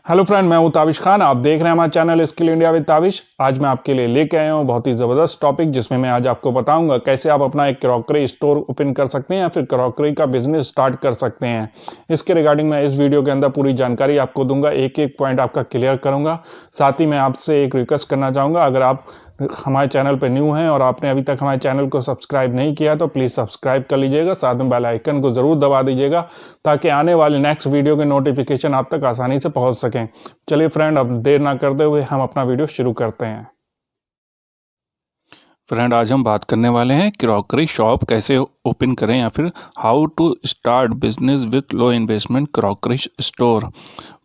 Hello friend, मैं हूं ताबिश खान। आप देख रहे हैं हमारा channel skill India with Tabish. आज मैं आपके लिए लेके आया हूं बहुत ही ज़बरदस्त टॉपिक, जिसमें मैं आज आपको बताऊंगा कैसे आप अपना एक क्रॉकरी स्टोर ओपन कर सकते हैं या फिर क्रॉकरी का बिजनेस स्टार्ट कर सकते हैं। इसके रिगार्डिंग मैं इस वीडियो के अंदर पूरी जानकारी आपको दूंगा, एक एक पॉइंट आपका क्लियर करूँगा। साथ ही मैं आपसे एक रिक्वेस्ट करना चाहूँगा, अगर आप हमारे चैनल पर न्यू हैं और आपने अभी तक हमारे चैनल को सब्सक्राइब नहीं किया तो प्लीज़ सब्सक्राइब कर लीजिएगा, साथ में बेल आइकन को ज़रूर दबा दीजिएगा ताकि आने वाले नेक्स्ट वीडियो के नोटिफिकेशन आप तक आसानी से पहुंच सकें। चलिए फ्रेंड, अब देर ना करते हुए हम अपना वीडियो शुरू करते हैं। फ्रेंड, आज हम बात करने वाले हैं क्रॉकरी शॉप कैसे ओपन करें या फिर how to start business with low investment crockery store.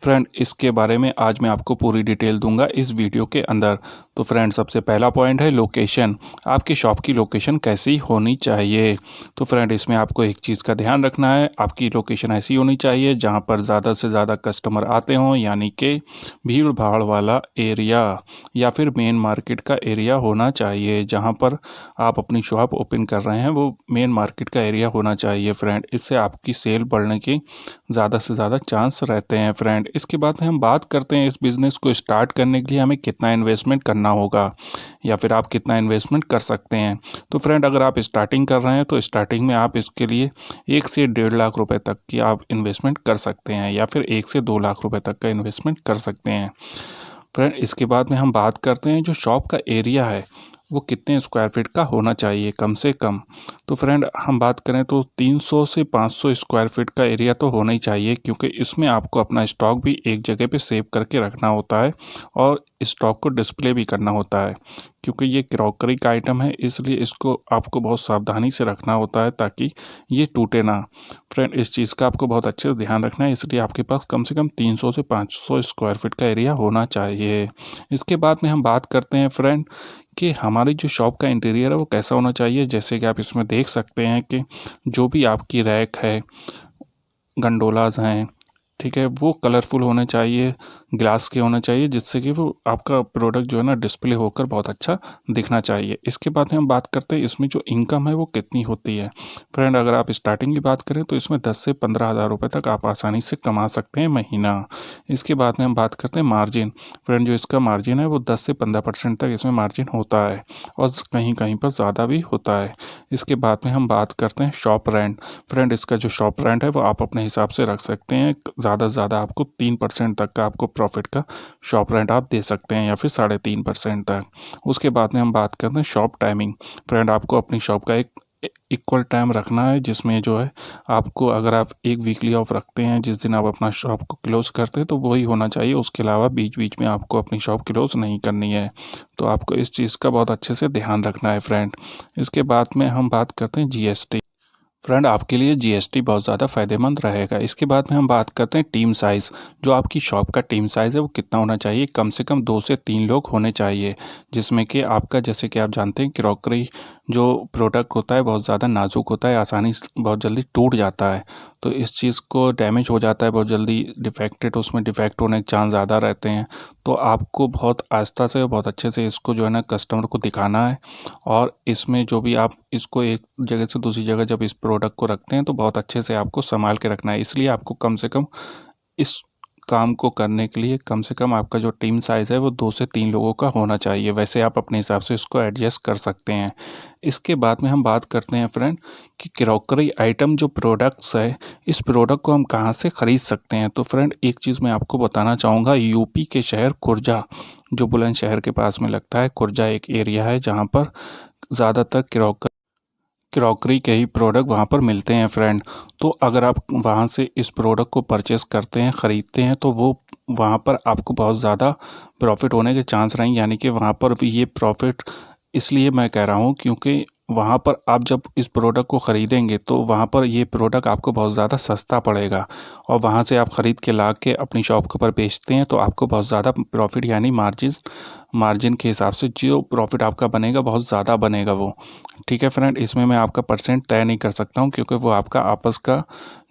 Friend, इसके बारे में आज मैं आपको पूरी डिटेल दूंगा इस वीडियो के अंदर। तो फ्रेंड, सबसे पहला पॉइंट है लोकेशन। आपकी शॉप की लोकेशन कैसी होनी चाहिए। तो फ्रेंड, इसमें आपको एक चीज़ का ध्यान रखना है, आपकी लोकेशन ऐसी होनी चाहिए जहां पर ज़्यादा से ज़्यादा कस्टमर आते हों, यानी कि भीड़ भाड़ वाला एरिया या फिर मेन मार्केट का एरिया होना चाहिए। जहां पर आप अपनी शॉप ओपन कर रहे हैं वो मेन मार्केट का एरिया होना चाहिए फ्रेंड। इससे आपकी सेल बढ़ने की ज़्यादा से ज़्यादा चांस रहते हैं फ्रेंड। इसके बाद में हम बात करते हैं इस बिज़नेस को स्टार्ट करने के लिए हमें कितना इन्वेस्टमेंट करना होगा या फिर आप कितना इन्वेस्टमेंट कर सकते हैं। तो फ्रेंड, अगर आप स्टार्टिंग कर रहे हैं तो स्टार्टिंग में आप इसके लिए 1 से 1.5 लाख रुपए तक की आप इन्वेस्टमेंट कर सकते हैं या फिर 1 से 2 लाख रुपए तक का इन्वेस्टमेंट कर सकते हैं फ्रेंड। इसके बाद में हम बात करते हैं जो शॉप का एरिया है वो कितने स्क्वायर फीट का होना चाहिए कम से कम। तो फ्रेंड, हम बात करें तो 300 से 500 स्क्वायर फीट का एरिया तो होना ही चाहिए, क्योंकि इसमें आपको अपना स्टॉक भी एक जगह पे सेव करके रखना होता है और स्टॉक को डिस्प्ले भी करना होता है। क्योंकि ये क्रॉकरी का आइटम है, इसलिए इसको आपको बहुत सावधानी से रखना होता है ताकि ये टूटे ना। फ्रेंड, इस चीज़ का आपको बहुत अच्छे से ध्यान रखना है, इसलिए आपके पास कम से कम 300 से 500 स्क्वायर फीट का एरिया होना चाहिए। इसके बाद में हम बात करते हैं फ्रेंड कि हमारी जो शॉप का इंटीरियर है वो कैसा होना चाहिए। जैसे कि आप इसमें देख सकते हैं कि जो भी आपकी रैक है, गंडोलाज हैं, ठीक है, वो कलरफुल होने चाहिए, ग्लास के होने चाहिए, जिससे कि वो आपका प्रोडक्ट जो है ना डिस्प्ले होकर बहुत अच्छा दिखना चाहिए। इसके बाद में हम बात करते हैं इसमें जो इनकम है वो कितनी होती है। फ्रेंड, अगर आप स्टार्टिंग की बात करें तो इसमें 10 से 15 हज़ार रुपये तक आप आसानी से कमा सकते हैं महीना। इसके बाद में हम बात करते हैं मार्जिन। फ्रेंड, जो इसका मार्जिन है वो 10 से 15% तक इसमें मार्जिन होता है और कहीं कहीं पर ज़्यादा भी होता है। इसके बाद में हम बात करते हैं शॉप रेंट। फ्रेंड, इसका जो शॉप रेंट है वो आप अपने हिसाब से रख सकते हैं। ज़्यादा से ज़्यादा आपको 3% तक का आपको प्रॉफिट का शॉप रेंट आप दे सकते हैं या फिर 3.5% तक। उसके बाद में हम बात करते हैं शॉप टाइमिंग। फ्रेंड, आपको अपनी शॉप का एक इक्वल टाइम रखना है, जिसमें जो है आपको, अगर आप एक वीकली ऑफ रखते हैं जिस दिन आप अपना शॉप को क्लोज़ करते हैं तो वही होना चाहिए। उसके अलावा बीच बीच में आपको अपनी शॉप क्लोज़ नहीं करनी है। तो आपको इस चीज़ का बहुत अच्छे से ध्यान रखना है फ्रेंड। इसके बाद में हम बात करते हैं जीएसटी। फ्रेंड, आपके लिए जीएसटी बहुत ज़्यादा फ़ायदेमंद रहेगा। इसके बाद में हम बात करते हैं टीम साइज़। जो आपकी शॉप का टीम साइज़ है वो कितना होना चाहिए। कम से कम 2 से 3 लोग होने चाहिए, जिसमें कि आपका, जैसे कि आप जानते हैं, क्रॉकरी जो प्रोडक्ट होता है बहुत ज़्यादा नाजुक होता है, आसानी से बहुत जल्दी टूट जाता है। तो इस चीज़ को डैमेज हो जाता है बहुत जल्दी, डिफेक्टेड, उसमें डिफेक्ट होने के चांस ज़्यादा रहते हैं। तो आपको बहुत आस्था से और बहुत अच्छे से इसको जो है ना कस्टमर को दिखाना है। और इसमें जो भी आप इसको एक जगह से दूसरी जगह जब इस प्रोडक्ट को रखते हैं तो बहुत अच्छे से आपको संभाल के रखना है। इसलिए आपको कम से कम इस काम को करने के लिए कम से कम आपका जो टीम साइज़ है वो 2 से 3 लोगों का होना चाहिए। वैसे आप अपने हिसाब से इसको एडजस्ट कर सकते हैं। इसके बाद में हम बात करते हैं फ्रेंड कि क्रॉकरी आइटम जो प्रोडक्ट्स है, इस प्रोडक्ट को हम कहाँ से ख़रीद सकते हैं। तो फ्रेंड, एक चीज़ मैं आपको बताना चाहूँगा, यूपी के शहर खुर्जा, जो बुलंदशहर के पास में लगता है, खुर्जा एक एरिया है जहाँ पर ज़्यादातर क्रॉकरी के ही प्रोडक्ट वहाँ पर मिलते हैं फ्रेंड। तो अगर आप वहाँ से इस प्रोडक्ट को परचेस करते हैं, ख़रीदते हैं, तो वो वहाँ पर आपको बहुत ज़्यादा प्रॉफिट होने के चांस रहेंगे। यानी कि वहाँ पर ये प्रॉफिट इसलिए मैं कह रहा हूँ क्योंकि वहाँ पर आप जब इस प्रोडक्ट को ख़रीदेंगे तो वहाँ पर ये प्रोडक्ट आपको बहुत ज़्यादा सस्ता पड़ेगा और वहाँ से आप ख़रीद के ला के अपनी शॉप के ऊपर बेचते हैं तो आपको बहुत ज़्यादा प्रॉफिट, यानी मार्जिन के हिसाब से जो प्रॉफिट आपका बनेगा बहुत ज़्यादा बनेगा वो। ठीक है फ्रेंड, इसमें मैं आपका परसेंट तय नहीं कर सकता हूँ, क्योंकि वो आपका आपस का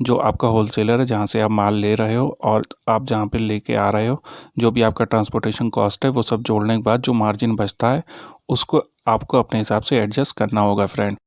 जो आपका होलसेलर है जहाँ से आप माल ले रहे हो और आप जहाँ पे लेके आ रहे हो, जो भी आपका ट्रांसपोर्टेशन कॉस्ट है वो सब जोड़ने के बाद जो मार्जिन बचता है उसको आपको अपने हिसाब से एडजस्ट करना होगा फ्रेंड।